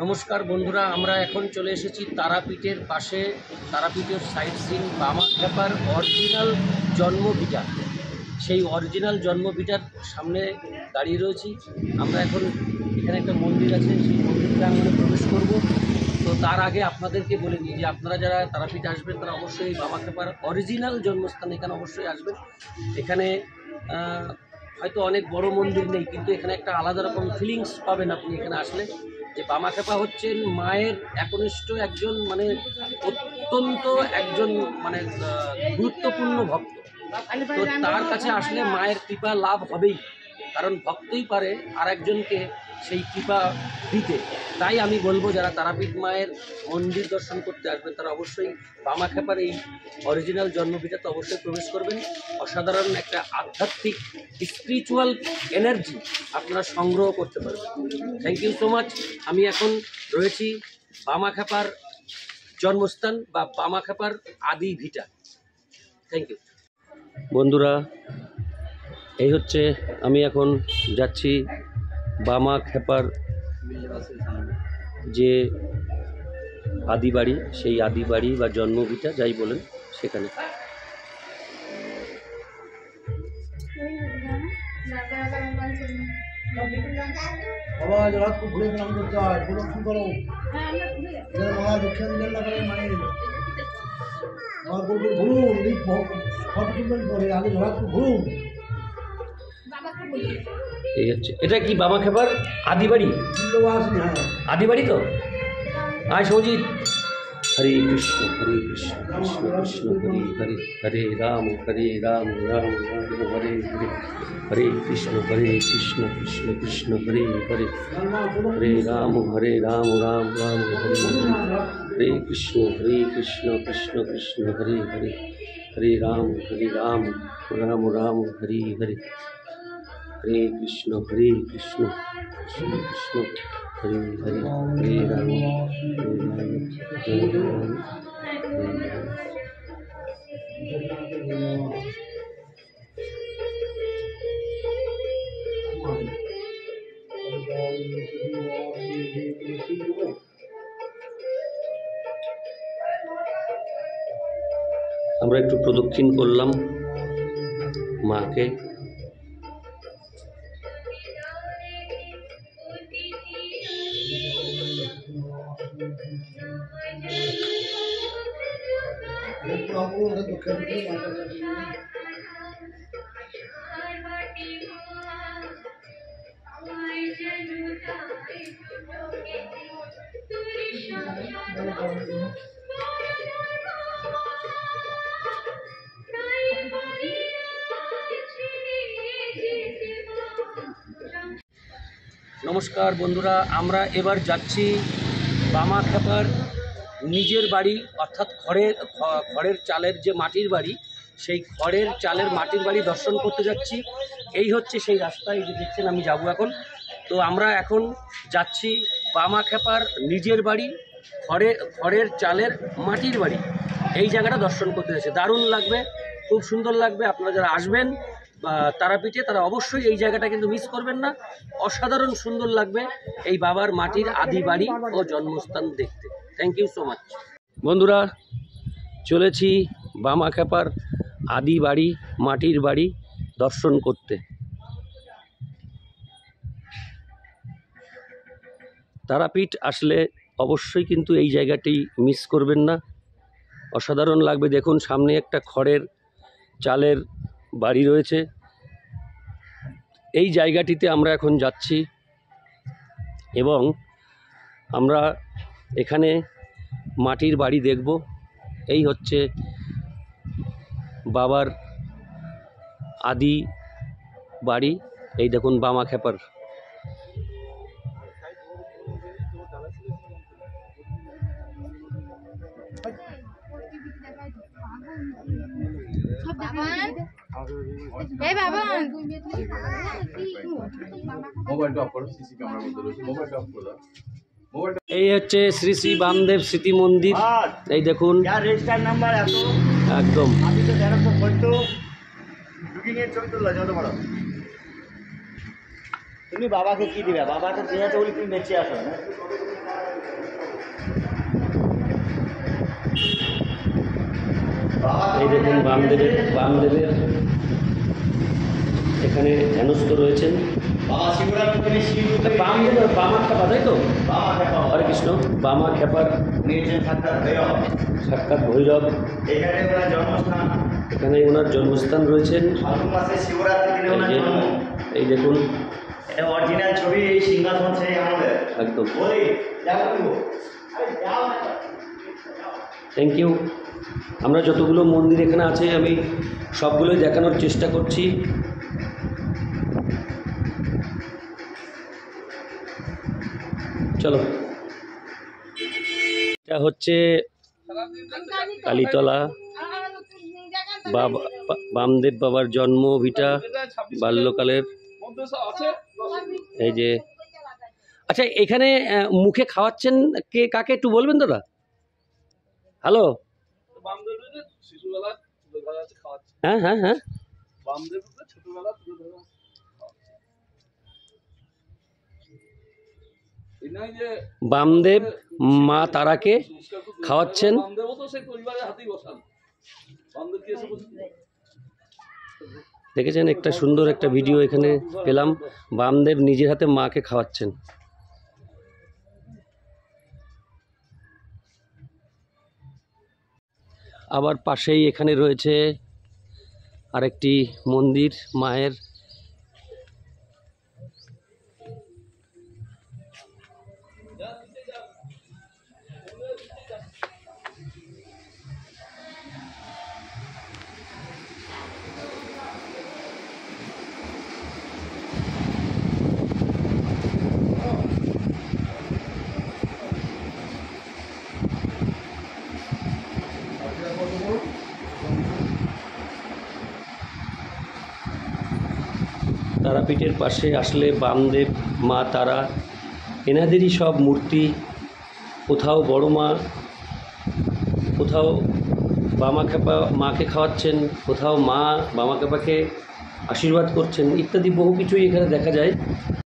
নমস্কার বন্ধুরা, আমরা এখন চলে এসেছি তারাপীঠের পাশে, তারাপীঠের সাইট সিন বামাখ্যাপার অরিজিনাল জন্মভিটা। সেই অরিজিনাল জন্মভিটার সামনে দাঁড়িয়ে রয়েছি আমরা এখন। এখানে একটা মন্দির আছে, সেই মন্দিরটা আমরা প্রবেশ করব। তো তার আগে আপনাদেরকে বলে দিই যে আপনারা যারা তারাপীঠ আসবেন তারা অবশ্যই বামাখ্যাপার অরিজিনাল জন্মস্থান এখানে অবশ্যই আসবেন। এখানে হয়তো অনেক বড় মন্দির নেই, কিন্তু এখানে একটা আলাদা রকম ফিলিংস পাবেন আপনি এখানে আসলে। যে বামাখ্যাপা হচ্ছেন মায়ের একনিষ্ঠ একজন, মানে অত্যন্ত একজন মানে গুরুত্বপূর্ণ ভক্ত। তো তার কাছে আসলে মায়ের কৃপা লাভ হবেই, কারণ ভক্তই পারে আর একজনকে সেই কৃপা দিতে। তাই আমি বলবো যারা তারাপীঠ মায়ের মন্দির দর্শন করতে আসবেন তারা অবশ্যই বামাখ্যাপার এই অরিজিনাল জন্মভিটাতে অবশ্যই প্রবেশ করবেন। অসাধারণ একটা আধ্যাত্মিক স্পিরিচুয়াল এনার্জি আপনারা সংগ্রহ করতে পারবেন। Thank you so much. আমি এখন রয়েছি বামাখ্যাপার জন্মস্থান বা বামাখ্যাপার আদি ভিটা। থ্যাংক ইউ বন্ধুরা, এই হচ্ছে আমি এখন যাচ্ছি বামাখ্যাপার যে আদি বাড়ি, সেই আদি বাড়ি বা জন্মভিটা যাই বলেন সেখানে। বাবা রাত খুব ঘুরে প্রণাম করতে হয়, প্রদক্ষিণ করো। মহা দক্ষিণ দিলেন না করে মানে আমার বলবো ঘুরুন, এই ফটো তুলবেন করে আগে রাত খুব ঘুরুন। এই হচ্ছে, এটা কি বামাখ্যাপার আদি বাড়ি? হ্যাঁ আদি বাড়ি তো। আয় সৌজিৎ। হরে কৃষ্ণ হরে কৃষ্ণ কৃষ্ণ কৃষ্ণ হরে হরে, হরে রাম রাম রাম হরে হরে, হরে কৃষ্ণ কৃষ্ণ কৃষ্ণ হরে হরে, হরে রাম রাম রাম হরে হরে, হরে কৃষ্ণ কৃষ্ণ কৃষ্ণ হরে হরে, হরে রাম রাম রাম হরে হরে, হরে কৃষ্ণ কৃষ্ণ কৃষ্ণ হরে হরে, হরে রাম হরে রাম। আমরা একটু প্রদক্ষিণ করলাম মাকে। নমস্কার বন্ধুরা, আমরা এবার যাচ্ছি বামাখ্যাপার নিজের বাড়ি, অর্থাৎ খড়ের চালের যে মাটির বাড়ি, সেই খড়ের চালের মাটির বাড়ি দর্শন করতে যাচ্ছি। এই হচ্ছে সেই রাস্তা, এই যে দেখছেন আমি যাব এখন। তো আমরা এখন যাচ্ছি বামাখ্যাপার নিজের বাড়ি, খড়ের চালের মাটির বাড়ি। এই জায়গাটা দর্শন করতে যাচ্ছে, দারুণ লাগবে, খুব সুন্দর লাগবে। আপনারা যারা আসবেন তারাপীঠে তারা অবশ্যই এই জায়গাটা কিন্তু মিস করবেন না। অসাধারণ সুন্দর লাগবে এই বাবার মাটির আদি বাড়ি ও জন্মস্থান দেখতে। থ্যাংক ইউ সো মাচ বন্ধুরা, চলেছি বামাখ্যাপার আদি বাড়ি মাটির বাড়ি দর্শন করতে। তারাপীঠ আসলে অবশ্যই কিন্তু এই জায়গাটি মিস করবেন না, অসাধারণ লাগবে। দেখুন সামনে একটা খড়ের চালের বাড়ি রয়েছে, এই জায়গাটিতে আমরা এখন যাচ্ছি এবং আমরা এখানে মাটির বাড়ি দেখব। এই হচ্ছে বাবার আদি বাড়ি, এই দেখুন বামাখ্যাপার। এই হচ্ছে শ্রী শ্রী বামদেব স্মৃতি মন্দির, এই দেখুন একদম। তুমি বাবাকে কি দিবে? বাবাকে দিয়ে তুমি বেঁচে আসো। দেখুন বামদেবের এখানে ধ্যানস্থ রয়েছেন। বামদেবের বামা খেপা, তাই তো? হরে কৃষ্ণ। বামা খেপার সাক্ষাৎ ভৈরব, এখানে ওনার জন্মস্থান রয়েছেন। এই দেখুন অরিজিনাল ছবি, এই সিংহাসন সেই আমাদের একদম। Thank you. আমরা যতগুলো মন্দির এখানে আছে আমি সবগুলোই দেখানোর চেষ্টা করছি। চলো, এটা হচ্ছে কালীতলা বাবা, বামদেব বাবার জন্ম ভিটা, বাল্যকালের। এই যে, আচ্ছা এখানে মুখে খাওয়াচ্ছেন কে, কাকে একটু বলবেন দাদা? হ্যালো, হ্যাঁ হ্যাঁ হ্যাঁ, বামদেব মা তারাকে খাওয়াচ্ছেন। দেখেছেন, একটা সুন্দর একটা ভিডিও এখানে পেলাম, বামদেব নিজের হাতে মাকে খাওয়াচ্ছেন। আবার পাশেই এখানে রয়েছে আরেকটি মন্দির মায়ের। তারাপীঠের পাশে আসলে বামদেব, মা তারা, এনাদেরই সব মূর্তি। কোথাও বড় মা, কোথাও বামা খেপা মাকে খাওয়াচ্ছেন, কোথাও মা বামা খেপাকে আশীর্বাদ করছেন, ইত্যাদি বহু কিছুই এখানে দেখা যায়।